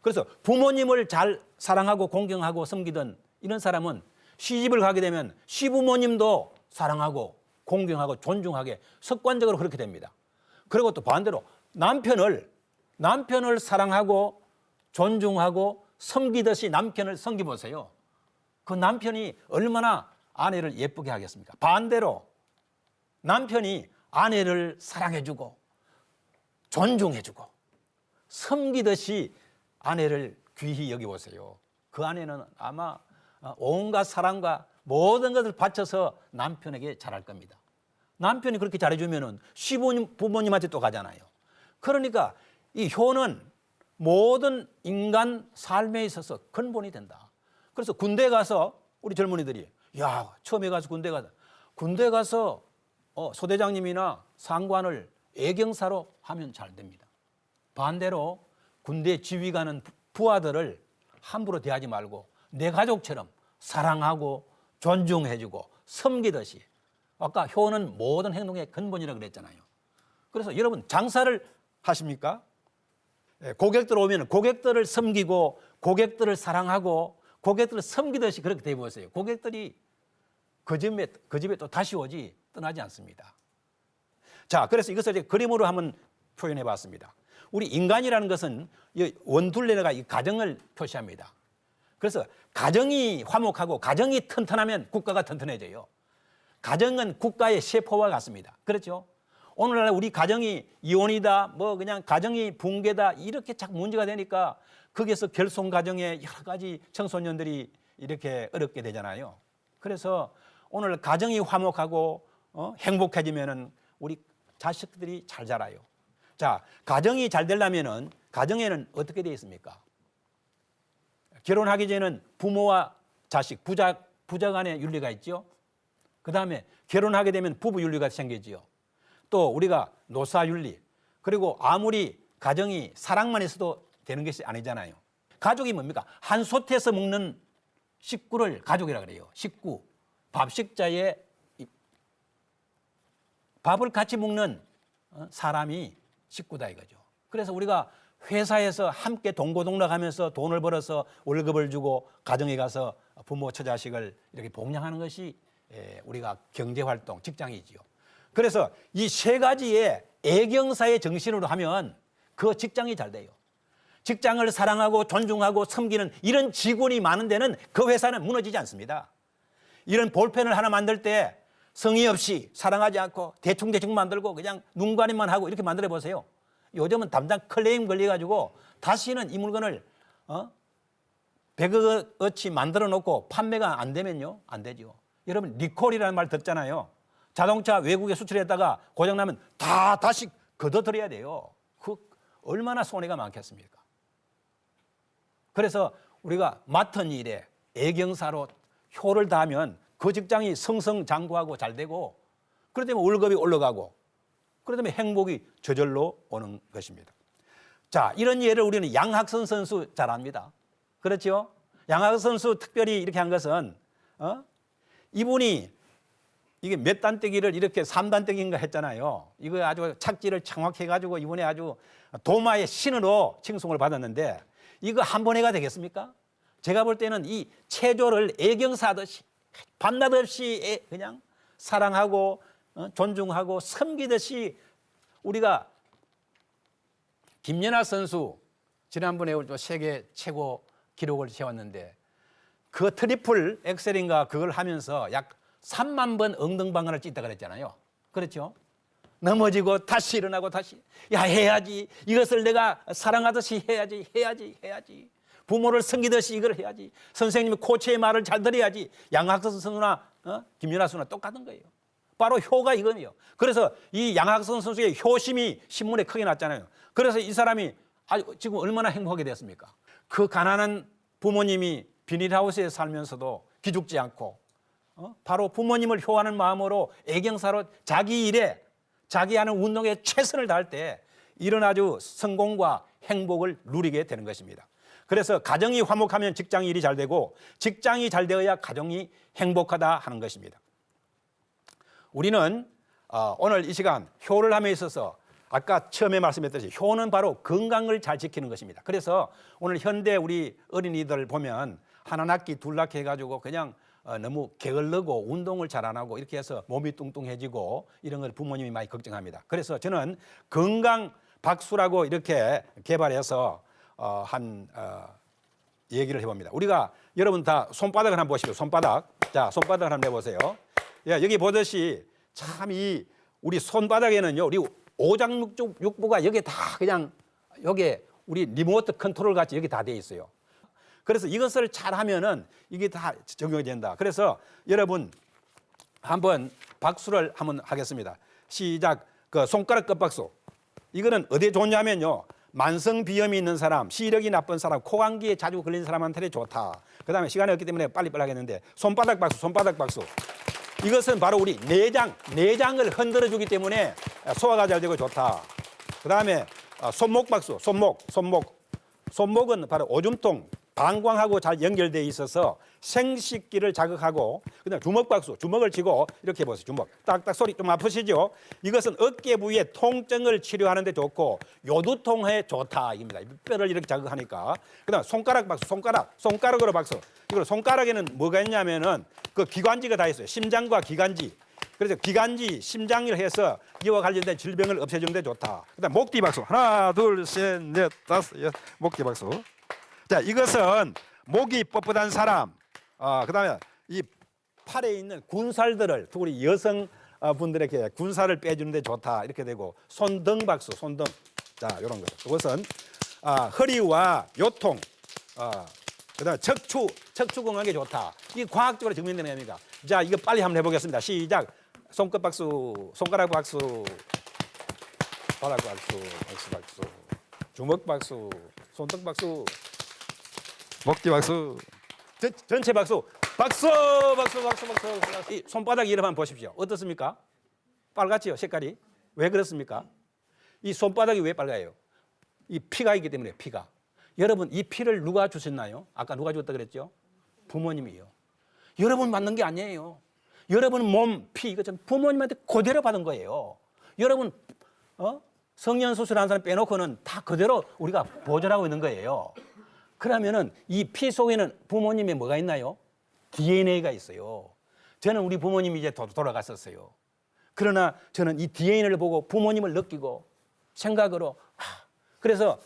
그래서 부모님을 잘 사랑하고 공경하고 섬기던 이런 사람은 시집을 가게 되면 시부모님도 사랑하고 공경하고 존중하게 습관적으로 그렇게 됩니다. 그리고 또 반대로 남편을 사랑하고 존중하고 섬기듯이 남편을 섬기보세요. 그 남편이 얼마나 아내를 예쁘게 하겠습니까? 반대로 남편이 아내를 사랑해주고 존중해주고 섬기듯이 아내를 귀히 여기보세요. 그 아내는 아마 온갖 사랑과 모든 것을 바쳐서 남편에게 잘할 겁니다. 남편이 그렇게 잘해주면 시부모님, 부모님한테 또 가잖아요. 그러니까 이 효는 모든 인간 삶에 있어서 근본이 된다. 그래서 군대 가서 우리 젊은이들이 야, 처음에 가서 군대 가서 소대장님이나 상관을 애경사로 하면 잘 됩니다. 반대로 군대 지휘 가는 부하들을 함부로 대하지 말고 내 가족처럼 사랑하고 존중해주고 섬기듯이 아까 효는 모든 행동의 근본이라고 그랬잖아요. 그래서 여러분 장사를 하십니까? 고객들 오면 고객들을 섬기고 고객들을 사랑하고 고객들을 섬기듯이 그렇게 대해보세요. 고객들이 그 집에 또 다시 오지 떠나지 않습니다. 자, 그래서 이것을 이제 그림으로 한번 표현해 봤습니다. 우리 인간이라는 것은 원둘레가 이 가정을 표시합니다. 그래서 가정이 화목하고 가정이 튼튼하면 국가가 튼튼해져요. 가정은 국가의 세포와 같습니다. 그렇죠? 오늘날 우리 가정이 이혼이다, 그냥 가정이 붕괴다 이렇게 자꾸 문제가 되니까 거기에서 결손 가정에 여러 가지 청소년들이 이렇게 어렵게 되잖아요. 그래서 오늘 가정이 화목하고 행복해지면은 우리 자식들이 잘 자라요. 자, 가정이 잘 되려면은 가정에는 어떻게 되어 있습니까? 결혼하기 전에는 부모와 자식, 부자 간의 윤리가 있죠. 그 다음에 결혼하게 되면 부부 윤리가 생기지요. 또 우리가 노사 윤리, 그리고 아무리 가정이 사랑만 있어도 되는 것이 아니잖아요. 가족이 뭡니까? 한 솥에서 먹는 식구를 가족이라 그래요. 식구, 밥식자에 밥을 같이 먹는 사람이 식구다 이거죠. 그래서 우리가 회사에서 함께 동고동락하면서 돈을 벌어서 월급을 주고 가정에 가서 부모 처자식을 이렇게 봉양하는 것이 우리가 경제활동, 직장이지요. 그래서 이 세 가지의 애경사의 정신으로 하면 그 직장이 잘 돼요. 직장을 사랑하고 존중하고 섬기는 이런 직원이 많은 데는 그 회사는 무너지지 않습니다. 이런 볼펜을 하나 만들 때 성의 없이 사랑하지 않고 대충 만들고 그냥 눈가림만 하고 이렇게 만들어 보세요. 요즘은 담당 클레임 걸려가지고 다시는 이 물건을 100억어치 만들어 놓고 판매가 안 되면요, 안 되죠. 여러분 리콜이라는 말 듣잖아요. 자동차 외국에 수출했다가 고장나면 다시 걷어들여야 돼요. 그 얼마나 손해가 많겠습니까? 그래서 우리가 맡은 일에 애경사로 효를 다하면 그 직장이 승승장구하고 잘 되고 그러다 보면 월급이 올라가고 그러다 보면 행복이 저절로 오는 것입니다. 자, 이런 예를 우리는 양학선 선수 잘 압니다. 그렇죠? 양학선 선수 특별히 이렇게 한 것은 이분이 이게 몇 단떼기를 이렇게 3단떼기인가 했잖아요. 이거 아주 착지를 정확해가지고 이번에 아주 도마의 신으로 칭송을 받았는데 이거 한 번에가 되겠습니까? 제가 볼 때는 이 체조를 애경사하듯이 밤낮 없이 그냥 사랑하고 존중하고 섬기듯이 우리가 김연아 선수 지난번에 또 세계 최고 기록을 세웠는데 그 트리플 엑셀인가 그걸 하면서 약 3만 번 엉덩방아를 찢다 그랬잖아요. 그렇죠? 넘어지고 다시 일어나고 다시 해야지. 이것을 내가 사랑하듯이 해야지. 부모를 섬기듯이 이걸 해야지. 선생님이 코치의 말을 잘 들어야지. 양학선 선수나 김연아 선수나 똑같은 거예요. 바로 효가 이거예요. 그래서 이 양학선 선수의 효심이 신문에 크게 났잖아요. 그래서 이 사람이 지금 얼마나 행복하게 됐습니까? 그 가난한 부모님이 비닐하우스에 살면서도 기죽지 않고 바로 부모님을 효하는 마음으로 애경사로 자기 일에 자기 하는 운동에 최선을 다할 때 이런 아주 성공과 행복을 누리게 되는 것입니다. 그래서 가정이 화목하면 직장 일이 잘 되고 직장이 잘 되어야 가정이 행복하다 하는 것입니다. 우리는 오늘 이 시간 효를 함에 있어서 아까 처음에 말씀했듯이 효는 바로 건강을 잘 지키는 것입니다. 그래서 오늘 현대 우리 어린이들 보면 한 학기 둘 학기 해가지고 그냥 너무 게을르고 운동을 잘 안 하고 이렇게 해서 몸이 뚱뚱해지고 이런 걸 부모님이 많이 걱정합니다. 그래서 저는 건강 박수라고 이렇게 개발해서 얘기를 해봅니다. 우리가 여러분 다 손바닥을 한번 보시죠. 손바닥. 자, 손바닥을 한번 해보세요. 여기 보듯이 참 이 우리 손바닥에는요, 우리 오장육부가 여기 다 그냥 여기 우리 리모트 컨트롤 같이 여기 다 돼 있어요. 그래서 이것을 잘 하면은 이게 다 적용이 된다. 그래서 여러분 한번 박수를 한번 하겠습니다. 시작. 그 손가락 끝박수. 이거는 어디에 좋냐면요. 만성 비염이 있는 사람, 시력이 나쁜 사람, 코감기에 자주 걸린 사람한테 좋다. 그다음에 시간이 없기 때문에 빨리빨리 하겠는데 손바닥 박수. 이것은 바로 우리 내장을 흔들어 주기 때문에 소화가 잘 되고 좋다. 그다음에 손목 박수. 손목은 바로 오줌통 방광하고 잘 연결되어 있어서 생식기를 자극하고 그다음에 주먹을 치고 이렇게 해보세요. 주먹 딱딱 소리 좀 아프시죠? 이것은 어깨 부위의 통증을 치료하는 데 좋고 요두통에 좋다 입니다. 뼈를 이렇게 자극하니까. 그다음 손가락 박수. 손가락으로 박수. 이걸 손가락에는 뭐가 있냐면은 그 기관지가 다 있어요. 심장과 기관지. 그래서 기관지, 심장을 해서 이와 관련된 질병을 없애주는 데 좋다. 그다음 목뒤 박수. 하나, 둘, 셋, 넷, 다섯, 여섯. 목뒤 박수. 자, 이것은 목이 뻣뻣한 사람, 그다음에 이 팔에 있는 군살들을 우리 여성 분들에게 군살을 빼주는 데 좋다 이렇게 되고 손등 박수, 손등. 자, 이런 거. 이것은 허리와 요통, 그다음에 척추 건강에 좋다. 이게 과학적으로 증명되는 겁니다. 자, 이거 빨리 한번 해보겠습니다. 시작. 손끝 박수, 손가락 박수, 바닥 박수, 주먹 박수, 손등 박수. 목뒤 박수. 전체 박수. 이 손바닥 이름 한번 보십시오. 어떻습니까? 빨갛지요, 색깔이. 왜 그렇습니까? 이 손바닥이 왜 빨가요? 이 피가 있기 때문에 피가. 여러분 이 피를 누가 주셨나요? 아까 누가 줬다 그랬죠? 부모님이요. 여러분 받는 게 아니에요. 여러분 몸, 피 이거 좀 부모님한테 그대로 받은 거예요. 여러분 성년 수술한 사람 빼놓고는 다 그대로 우리가 보존하고 있는 거예요. 그러면은 이 피 속에는 부모님의 뭐가 있나요? DNA가 있어요. 저는 우리 부모님이 이제 돌아갔었어요. 그러나 저는 이 DNA를 보고 부모님을 느끼고 생각으로 그래서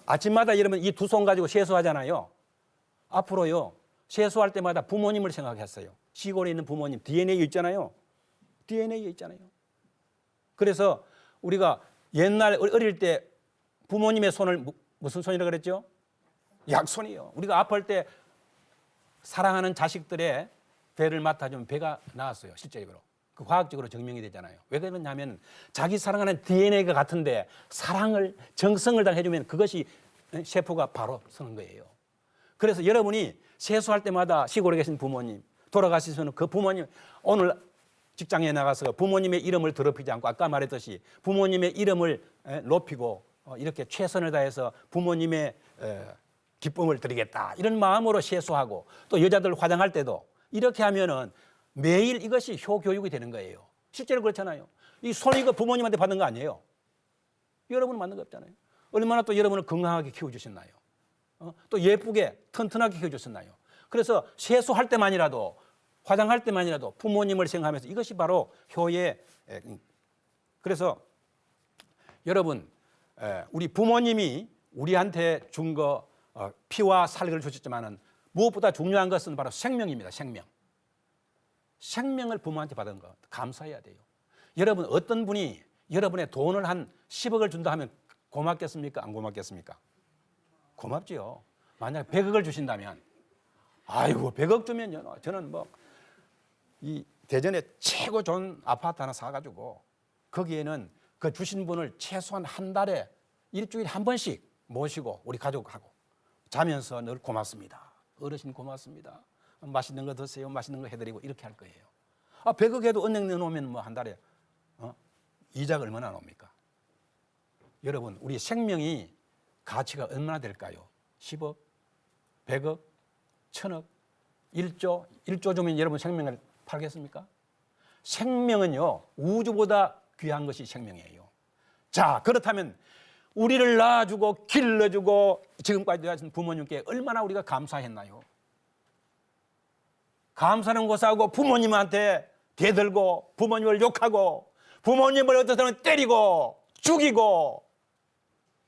아침마다 여러분 이 두 손 가지고 세수하잖아요. 앞으로요 세수할 때마다 부모님을 생각했어요. 시골에 있는 부모님 DNA 있잖아요. DNA 있잖아요. 그래서 우리가 옛날 어릴 때 부모님의 손을 무슨 손이라고 그랬죠? 약손이요. 우리가 아플 때 사랑하는 자식들의 배를 맡아주면 배가 나았어요. 실제적으로. 그 과학적으로 증명이 되잖아요. 왜 그러냐면 자기 사랑하는 DNA가 같은데 사랑을 정성을 다해주면 그것이 세포가 바로 서는 거예요. 그래서 여러분이 세수할 때마다 시골에 계신 부모님 돌아가시면 그 부모님 오늘 직장에 나가서 부모님의 이름을 더럽히지 않고 아까 말했듯이 부모님의 이름을 높이고 이렇게 최선을 다해서 부모님의 기쁨을 드리겠다 이런 마음으로 세수하고 또 여자들 화장할 때도 이렇게 하면은 매일 이것이 효교육이 되는 거예요. 실제로 그렇잖아요. 이 손 이거 부모님한테 받는 거 아니에요. 여러분 받는 거 없잖아요. 얼마나 또 여러분을 건강하게 키워주셨나요? 또 예쁘게 튼튼하게 키워주셨나요? 그래서 세수할 때만이라도 화장할 때만이라도 부모님을 생각하면서 이것이 바로 효의. 그래서 여러분 우리 부모님이 우리한테 준 거 피와 살을 주셨지만은 무엇보다 중요한 것은 바로 생명입니다. 생명. 생명을 부모한테 받은 거 감사해야 돼요. 여러분 어떤 분이 여러분의 돈을 한 10억을 준다 하면 고맙겠습니까? 안 고맙겠습니까? 고맙지요. 만약 100억을 주신다면 아이고 100억 주면요. 저는 뭐 이 대전에 최고 좋은 아파트 하나 사가지고 거기에는 그 주신 분을 최소한 한 달에 일주일에 한 번씩 모시고 우리 가족하고 자면서 늘 고맙습니다. 어르신 고맙습니다. 맛있는 거 드세요. 맛있는 거 해드리고 이렇게 할 거예요. 100억 해도 은행 내놓으면 뭐 한 달에 이자가 얼마나 나옵니까? 여러분 우리 생명이 가치가 얼마나 될까요? 10억, 100억, 1000억, 1조, 1조 주면 여러분 생명을 팔겠습니까? 생명은요 우주보다 귀한 것이 생명이에요. 자 그렇다면 우리를 낳아주고 길러주고 지금까지 하신 부모님께 얼마나 우리가 감사했나요? 감사는 고사하고 부모님한테 대들고 부모님을 욕하고 부모님을 어떤 사람은 때리고 죽이고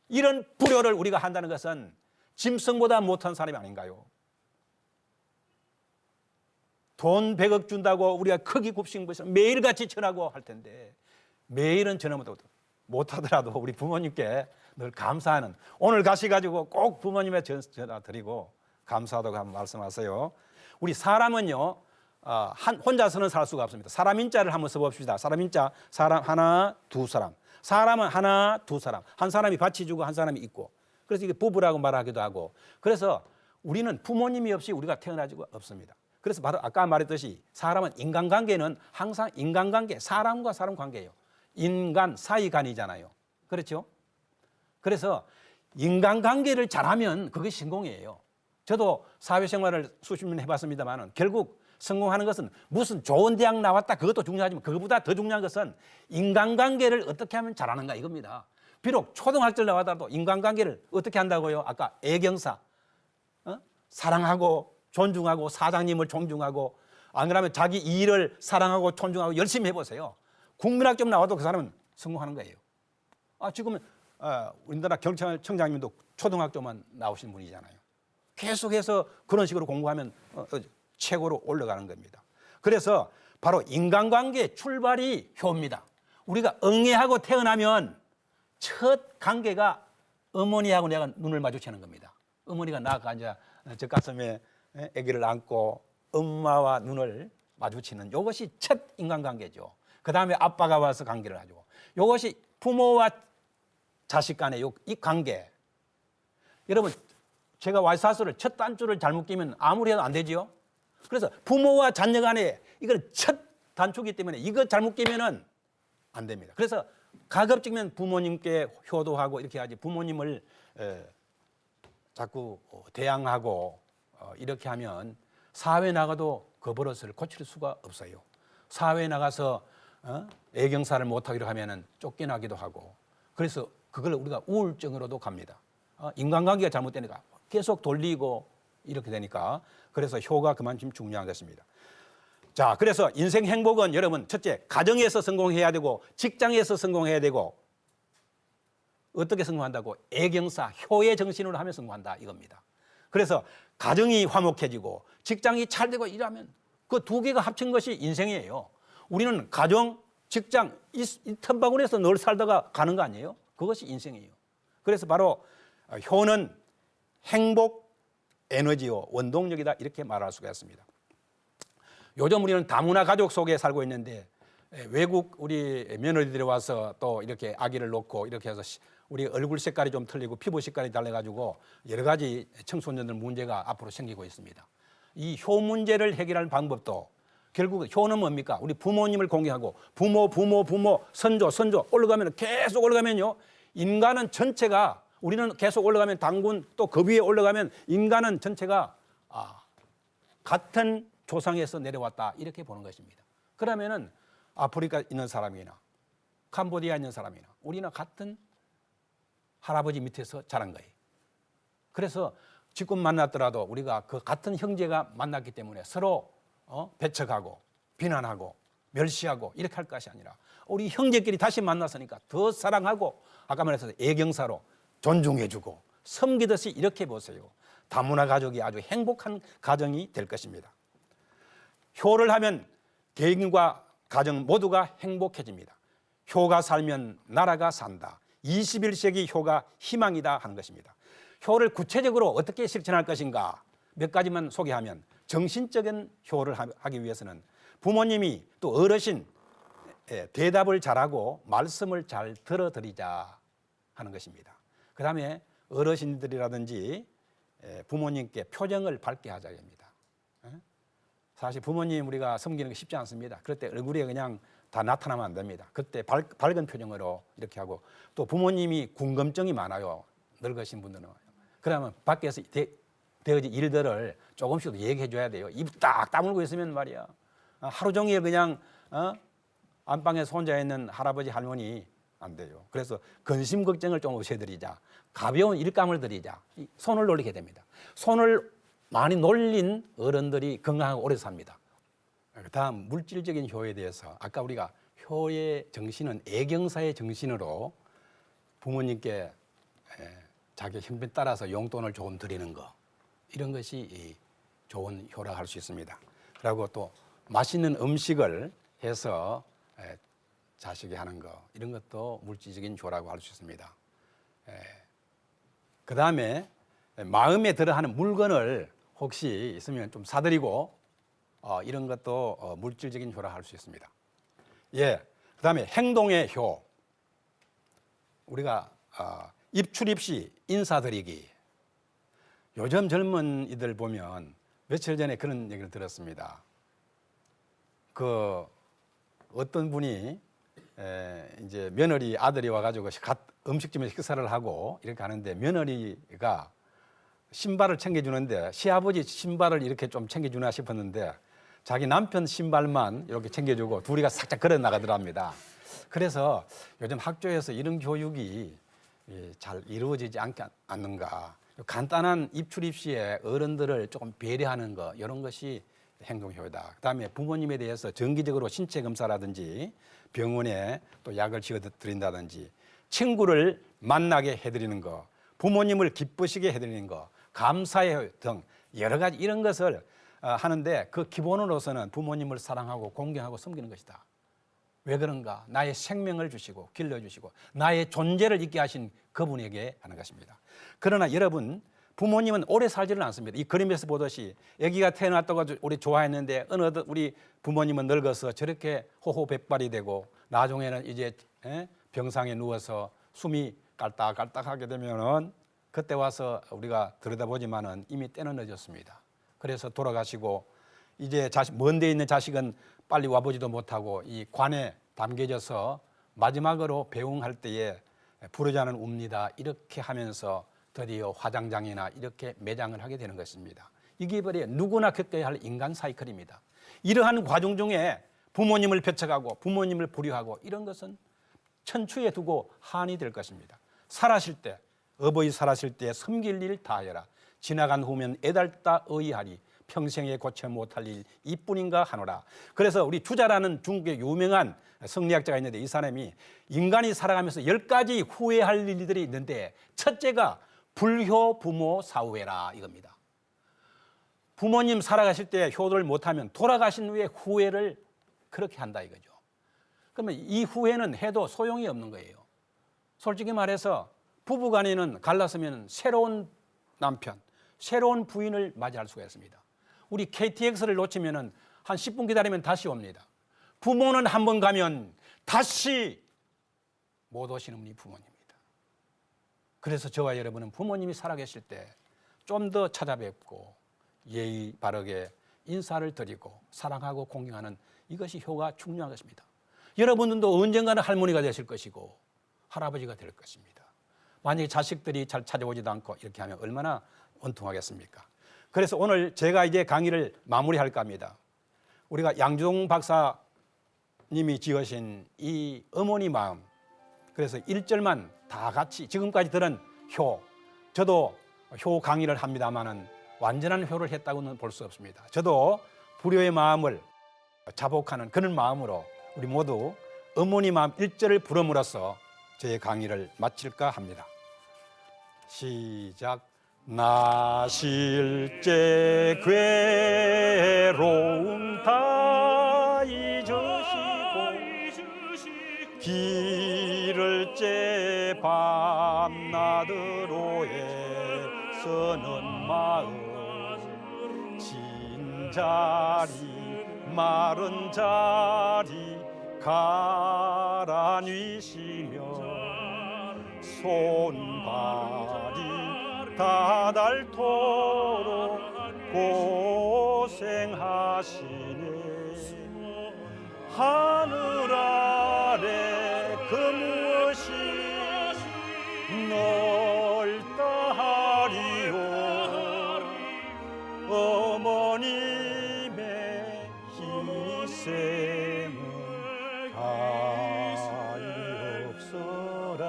이런 불효를 우리가 한다는 것은 짐승보다 못한 사람이 아닌가요? 돈 100억 준다고 우리가 크게 굽신거서 매일같이 전하고 할 텐데 매일은 전화 못하더라도 우리 부모님께 늘 감사하는 오늘 가셔가지고 꼭 부모님의 전화 드리고 감사하다고 한번 말씀하세요. 우리 사람은요 혼자서는 살 수가 없습니다. 사람 인자를 한번 써봅시다. 사람 인자 사람 하나 두 사람 사람은 하나 두 사람 한 사람이 밭이 주고 한 사람이 있고 그래서 이게 부부라고 말하기도 하고 그래서 우리는 부모님이 없이 우리가 태어나지가 없습니다. 그래서 바로 아까 말했듯이 사람은 인간관계는 항상 인간관계 사람과 사람 관계예요. 인간 사이간이잖아요. 그렇죠? 그래서 인간관계를 잘하면 그게 성공이에요. 저도 사회생활을 수십 년 해봤습니다만 결국 성공하는 것은 무슨 좋은 대학 나왔다 그것도 중요하지만 그것보다 더 중요한 것은 인간관계를 어떻게 하면 잘하는가 이겁니다. 비록 초등학교를 나왔다도 인간관계를 어떻게 한다고요? 아까 애경사 사랑하고 존중하고 사장님을 존중하고 안 그러면 자기 일을 사랑하고 존중하고 열심히 해보세요. 국민학교 나와도 그 사람은 성공하는 거예요. 지금은 우리나라 경찰청장님도 초등학교만 나오신 분이잖아요. 계속해서 그런 식으로 공부하면 최고로 올라가는 겁니다. 그래서 바로 인간관계 출발이 효입니다. 우리가 응애하고 태어나면 첫 관계가 어머니하고 내가 눈을 마주치는 겁니다. 어머니가 나가 앉아 저 가슴에 아기를 안고 엄마와 눈을 마주치는 이것이 첫 인간관계죠. 그 다음에 아빠가 와서 관계를 하죠. 이것이 부모와 자식 간의 이 관계. 여러분 제가 와이사스를 첫 단추를 잘못 끼면 아무리 해도 안 되지요. 그래서 부모와 자녀 간에 이걸 첫 단추기 때문에 이거 잘못 끼면은 안 됩니다. 그래서 가급적이면 부모님께 효도하고 이렇게 하지 부모님을 자꾸 대항하고 이렇게 하면 사회에 나가도 그 버릇을 고칠 수가 없어요. 사회에 나가서 애경사를 못하기로 하면은 쫓겨나기도 하고 그래서 그걸 우리가 우울증으로도 갑니다. 인간관계가 잘못되니까 계속 돌리고 이렇게 되니까 그래서 효가 그만큼 중요한 것입니다. 자, 그래서 인생 행복은 여러분 첫째 가정에서 성공해야 되고 직장에서 성공해야 되고 어떻게 성공한다고? 애경사, 효의 정신으로 하면 성공한다 이겁니다. 그래서 가정이 화목해지고 직장이 잘 되고 이러면 그 두 개가 합친 것이 인생이에요. 우리는 가정, 직장 이 틈바구니에서 늘 살다가 가는 거 아니에요? 그것이 인생이에요. 그래서 바로 효는 행복, 에너지요, 원동력이다 이렇게 말할 수가 있습니다. 요즘 우리는 다문화 가족 속에 살고 있는데 외국 우리 며느리들이 와서 또 이렇게 아기를 놓고 이렇게 해서 우리 얼굴 색깔이 좀 틀리고 피부 색깔이 달라가지고 여러 가지 청소년들 문제가 앞으로 생기고 있습니다. 이 효 문제를 해결할 방법도 결국 효는 뭡니까? 우리 부모님을 공경하고 부모, 선조 올라가면 계속 올라가면요. 인간은 전체가 우리는 계속 올라가면 당군 또 그 위에 올라가면 인간은 전체가 같은 조상에서 내려왔다 이렇게 보는 것입니다. 그러면은 아프리카 있는 사람이나 캄보디아 있는 사람이나 우리는 같은 할아버지 밑에서 자란 거예요. 그래서 지금 만났더라도 우리가 그 같은 형제가 만났기 때문에 서로 배척하고 비난하고 멸시하고 이렇게 할 것이 아니라 우리 형제끼리 다시 만났으니까 더 사랑하고 아까 말해서 애경사로 존중해주고 섬기듯이 이렇게 보세요. 다문화 가족이 아주 행복한 가정이 될 것입니다. 효를 하면 개인과 가정 모두가 행복해집니다. 효가 살면 나라가 산다. 21세기 효가 희망이다 하는 것입니다. 효를 구체적으로 어떻게 실천할 것인가 몇 가지만 소개하면 정신적인 효를 하기 위해서는 부모님이 또 어르신 대답을 잘하고 말씀을 잘 들어드리자 하는 것입니다. 그 다음에 어르신들이라든지 부모님께 표정을 밝게 하자 합니다. 사실 부모님 우리가 섬기는 게 쉽지 않습니다. 그럴 때 얼굴에 그냥 다 나타나면 안 됩니다. 그때 밝은 표정으로 이렇게 하고 또 부모님이 궁금증이 많아요. 늙으신 분들은. 그러면 밖에서 되어진 일들을 조금씩 얘기해 줘야 돼요. 입 딱 다물고 있으면 말이야. 하루 종일 그냥 안방에서 혼자 있는 할아버지 할머니 안 돼요. 그래서 근심 걱정을 좀 없애드리자. 가벼운 일감을 드리자. 손을 놀리게 됩니다. 손을 많이 놀린 어른들이 건강하고 오래 삽니다. 다음 물질적인 효에 대해서 아까 우리가 효의 정신은 애경사의 정신으로 부모님께 자기 형편 따라서 용돈을 조금 드리는 거 이런 것이 좋은 효라고 할 수 있습니다. 그리고 또 맛있는 음식을 해서 자식이 하는 거 이런 것도 물질적인 효라고 할 수 있습니다. 그 다음에 마음에 들어하는 물건을 혹시 있으면 좀 사드리고 이런 것도 물질적인 효라 할 수 있습니다. 그 다음에 행동의 효. 우리가 입출입시 인사드리기. 요즘 젊은이들 보면 며칠 전에 그런 얘기를 들었습니다. 그 어떤 분이 이제 며느리 아들이 와가지고 음식점에 식사를 하고 이렇게 하는데 며느리가 신발을 챙겨주는데 시아버지 신발을 이렇게 좀 챙겨주나 싶었는데 자기 남편 신발만 이렇게 챙겨주고 둘이가 살짝 걸어 나가더랍니다. 그래서 요즘 학교에서 이런 교육이 잘 이루어지지 않는가. 간단한 입출입시에 어른들을 조금 배려하는 거 이런 것이 행동효다. 그다음에 부모님에 대해서 정기적으로 신체 검사라든지 병원에 또 약을 지어드린다든지 친구를 만나게 해드리는 거, 부모님을 기쁘시게 해드리는 거, 감사의 등 여러 가지 이런 것을 하는데 그 기본으로서는 부모님을 사랑하고 공경하고 섬기는 것이다. 왜 그런가? 나의 생명을 주시고 길러주시고 나의 존재를 있게 하신 그분에게 하는 것입니다. 그러나 여러분 부모님은 오래 살지는 않습니다. 이 그림에서 보듯이 아기가 태어났다고 우리 좋아했는데 어느덧 우리 부모님은 늙어서 저렇게 호호백발이 되고 나중에는 이제 병상에 누워서 숨이 깔딱깔딱하게 되면은 그때 와서 우리가 들여다보지만은 이미 때는 늦었습니다. 그래서 돌아가시고 이제 먼 데 있는 자식은 빨리 와보지도 못하고 이 관에 담겨져서 마지막으로 배웅할 때에 부르자는 웁니다. 이렇게 하면서 드디어 화장장이나 이렇게 매장을 하게 되는 것입니다. 이게 바로 누구나 겪어야 할 인간 사이클입니다. 이러한 과정 중에 부모님을 배척하고 부모님을 불효하고 이런 것은 천추에 두고 한이 될 것입니다. 살아실 때 어버이 살아실 때 섬길 일 다하여라. 지나간 후면 애달다 의하리. 평생에 고쳐 못할 일 이뿐인가 하노라. 그래서 우리 주자라는 중국의 유명한 성리학자가 있는데 이 사람이 인간이 살아가면서 10가지 후회할 일들이 있는데 첫째가 불효 부모 사후회라 이겁니다. 부모님 살아가실 때 효도를 못하면 돌아가신 후에 후회를 그렇게 한다 이거죠. 그러면 이 후회는 해도 소용이 없는 거예요. 솔직히 말해서 부부간에는 갈랐으면 새로운 남편, 새로운 부인을 맞이할 수가 있습니다. 우리 KTX를 놓치면 한 10분 기다리면 다시 옵니다. 부모는 한 번 가면 다시 못 오시는 분이 부모님입니다. 그래서 저와 여러분은 부모님이 살아계실 때 좀 더 찾아뵙고 예의 바르게 인사를 드리고 사랑하고 공경하는 이것이 효가 중요한 것입니다. 여러분들도 언젠가는 할머니가 되실 것이고 할아버지가 될 것입니다. 만약에 자식들이 잘 찾아오지도 않고 이렇게 하면 얼마나 원통하겠습니까? 그래서 오늘 제가 이제 강의를 마무리할까 합니다. 우리가 양주동 박사님이 지으신 이 어머니 마음, 그래서 1절만 다 같이 지금까지 들은 효, 저도 효 강의를 합니다마는 완전한 효를 했다고는 볼 수 없습니다. 저도 불효의 마음을 자복하는 그런 마음으로 우리 모두 어머니 마음 1절을 부름으로써 저의 강의를 마칠까 합니다. 시작. 나실제 괴로움 다 잊으시고 기를 째 밤낮으로 애쓰는 마음 진자리 마른 자리 가라뉘시며 손발이 다닳도록 고생하시네. 하늘 아래 그 무엇이 넓다 하리요. 어머님의 희생은 가엾어라.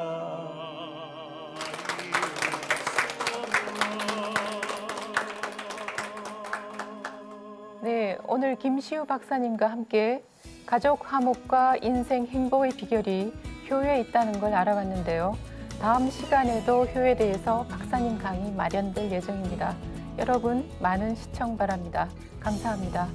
네, 오늘 김시우 박사님과 함께 가족 화목과 인생 행복의 비결이 효에 있다는 걸 알아봤는데요. 다음 시간에도 효에 대해서 박사님 강의 마련될 예정입니다. 여러분 많은 시청 바랍니다. 감사합니다.